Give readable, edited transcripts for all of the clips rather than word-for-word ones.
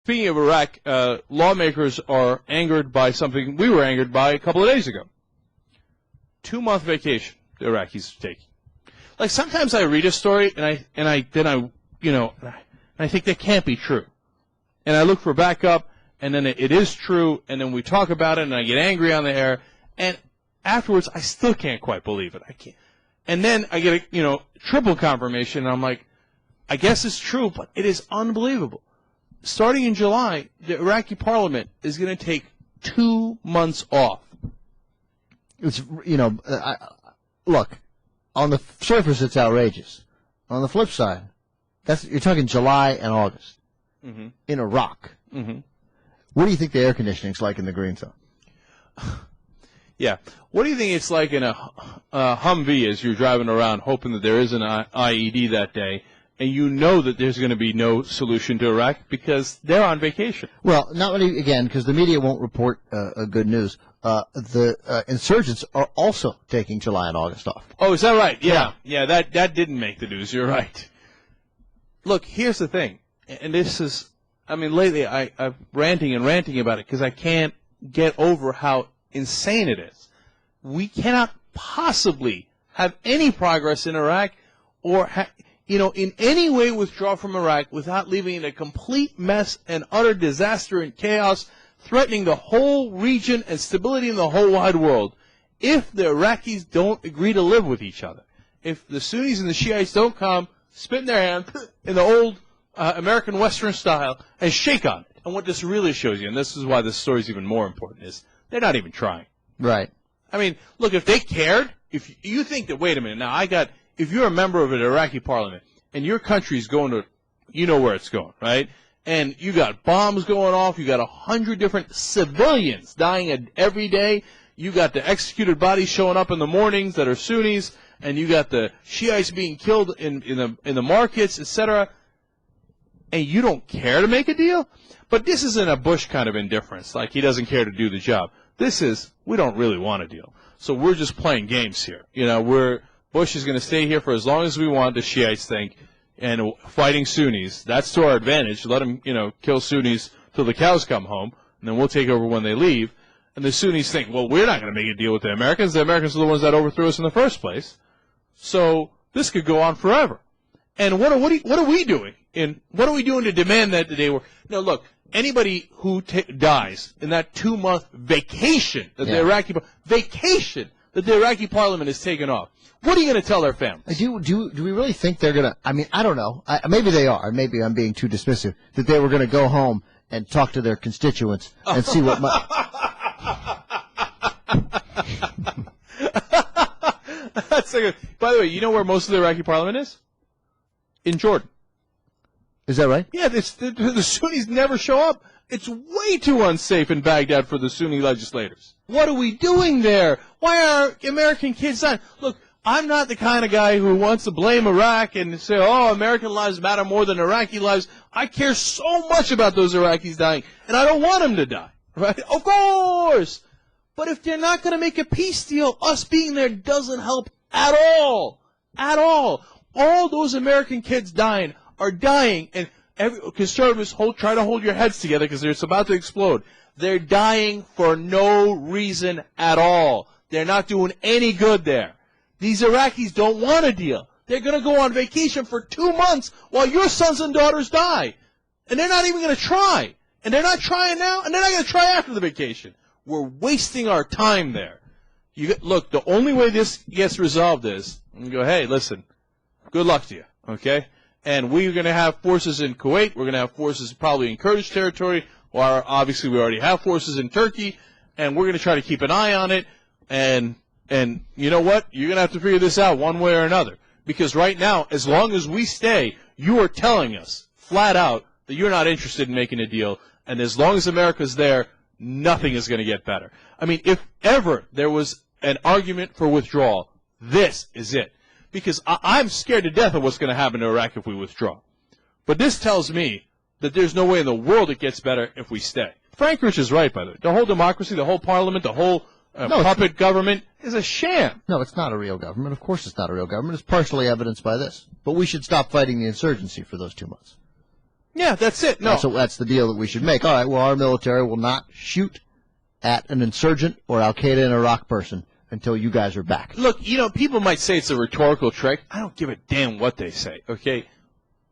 Speaking of Iraq, lawmakers are angered by something we were angered by a couple of days ago. 2-month vacation the Iraqis take. Like sometimes I read a story and I think that can't be true, and I look for backup, and then it is true, and then we talk about it, and I get angry on the air, and afterwards I still can't quite believe it. I can't, and then I get a triple confirmation, and I'm like, I guess it's true, but it is unbelievable. Starting in July, the Iraqi parliament is going to take 2 months off. It's look, on the surface it's outrageous. On the flip side, you're talking July and August in Iraq. Mm-hmm. What do you think the air conditioning's like in the green zone? Yeah. What do you think it's like in a Humvee as you're driving around hoping that there is an IED that day, and you know that there's going to be no solution to Iraq because they're on vacation? Well, not only, again, because the media won't report good news. The insurgents are also taking July and August off. Oh, is that right? Yeah. That didn't make the news. You're right. Look, here's the thing, and this is, lately I'm ranting about it because I can't get over how insane it is. We cannot possibly have any progress in Iraq or in any way withdraw from Iraq without leaving it a complete mess and utter disaster and chaos, threatening the whole region and stability in the whole wide world if the Iraqis don't agree to live with each other. If the Sunnis and the Shiites don't come, spit in their hand in the old American Western style and shake on it. And what this really shows you, and this is why this story is even more important, is they're not even trying. Right. Look, if they cared, if you think that, wait a minute, now if you're a member of an Iraqi parliament and your country's going to, you know where it's going, right? And you got bombs going off, you got 100 different civilians dying every day, you got the executed bodies showing up in the mornings that are Sunnis, and you got the Shiites being killed in the markets, etc., and you don't care to make a deal? But this isn't a Bush kind of indifference, like he doesn't care to do the job. This is, we don't really want a deal. So we're just playing games here. Bush is going to stay here for as long as we want, the Shiites think, and fighting Sunnis. That's to our advantage. Let them, kill Sunnis till the cows come home, and then we'll take over when they leave. And the Sunnis think, well, we're not going to make a deal with the Americans. The Americans are the ones that overthrew us in the first place. So this could go on forever. And what are we doing? What are we doing to demand that the day work? No, look, anybody who dies in that 2-month vacation that the Iraqi parliament has taken off, what are you going to tell their families? Do we really think they're going to? I don't know. Maybe they are. Maybe I'm being too dismissive. That they were going to go home and talk to their constituents and see what. That's by the way, you know where most of the Iraqi parliament is? In Jordan. Is that right? Yeah, the Sunnis never show up. It's way too unsafe in Baghdad for the Sunni legislators. What are we doing there? Why are American kids dying? Look, I'm not the kind of guy who wants to blame Iraq and say, oh, American lives matter more than Iraqi lives. I care so much about those Iraqis dying, and I don't want them to die. Right? Of course! But if they're not going to make a peace deal, us being there doesn't help at all. At all. All those American kids are dying, and conservatives try to hold your heads together because it's about to explode. They're dying for no reason at all. They're not doing any good there. These Iraqis don't want a deal. They're going to go on vacation for 2 months while your sons and daughters die. And they're not even going to try. And they're not trying now, and they're not going to try after the vacation. We're wasting our time there. Look, the only way this gets resolved is, you go, hey, listen, good luck to you, okay? And we're going to have forces in Kuwait. We're going to have forces probably in Kurdish territory. Or obviously we already have forces in Turkey. And we're going to try to keep an eye on it. And you know what? You're going to have to figure this out one way or another. Because right now, as long as we stay, you are telling us flat out that you're not interested in making a deal. And as long as America's there, nothing is going to get better. If ever there was an argument for withdrawal, this is it. Because I'm scared to death of what's going to happen to Iraq if we withdraw. But this tells me that there's no way in the world it gets better if we stay. Frank Rich is right, by the way. The whole democracy, the whole parliament, the whole puppet government is a sham. No, it's not a real government. Of course it's not a real government. It's partially evidenced by this. But we should stop fighting the insurgency for those 2 months. Yeah, that's it. No. That's the deal that we should make. All right, well, our military will not shoot at an insurgent or Al-Qaeda in Iraq person until you guys are back. Look, people might say it's a rhetorical trick. I don't give a damn what they say, okay?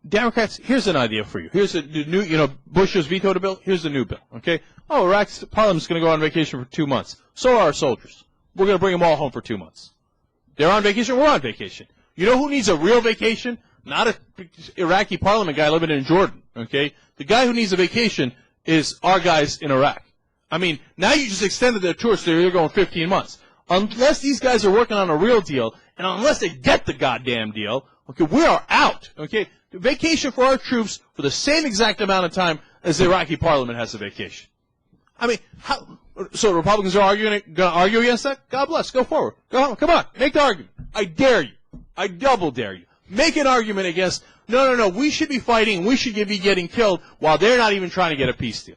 Democrats, here's an idea for you. Here's a new, Bush has vetoed a bill. Here's the new bill, okay? Oh, Iraq's parliament's going to go on vacation for 2 months. So are our soldiers. We're going to bring them all home for 2 months. They're on vacation. We're on vacation. You know who needs a real vacation? Not a Iraqi parliament guy living in Jordan, okay? The guy who needs a vacation is our guys in Iraq. I mean, now you just extended their tour, so they're going 15 months. Unless these guys are working on a real deal, and unless they get the goddamn deal, okay, we are out, okay? Vacation for our troops for the same exact amount of time as the Iraqi parliament has a vacation. I mean, so Republicans are going to argue against that? God bless. Go forward. Go on. Come on. Make the argument. I dare you. I double dare you. Make an argument against, no, we should be fighting, we should be getting killed while they're not even trying to get a peace deal.